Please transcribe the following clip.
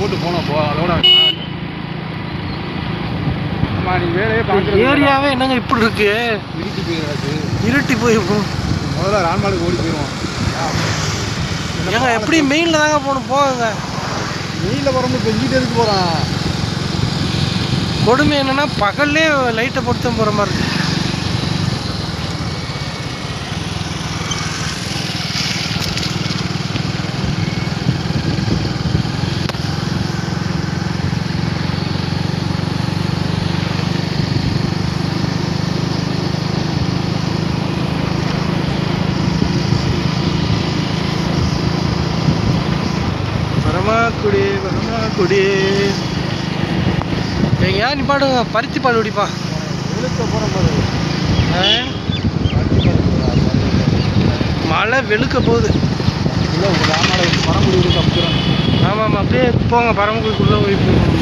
போட்டு போனோம் அதோட நீ வேலையே பார்க்குற ஏரியாவே என்னங்க இப்படி இருக்கு? இருட்டி போயிடாது. இருட்டி போயிருக்கும். முதல்ல ரான்மாலுக்கு ஓடி போயிடுவோம். ஏங்க எப்படி மெயினில் தாங்க போகணும், போங்க. மெயினில் போகிறோம், பெஞ்சிட்டு எதுக்கு போகிறான்? கொடுமை என்னன்னா பகல்லே லைட்டை போட்டு தான் போகிற மாதிரி இருக்கு. குடி எங்கேயா நீ பாடுங்க, பருத்தி பால் குடிப்பா. மழை வெளுக்க போகுது. பரம்புடி. ஆமாம் ஆமாம், அப்படியே போங்க பரமக்குடிக்குள்ளே போய் போகணும்.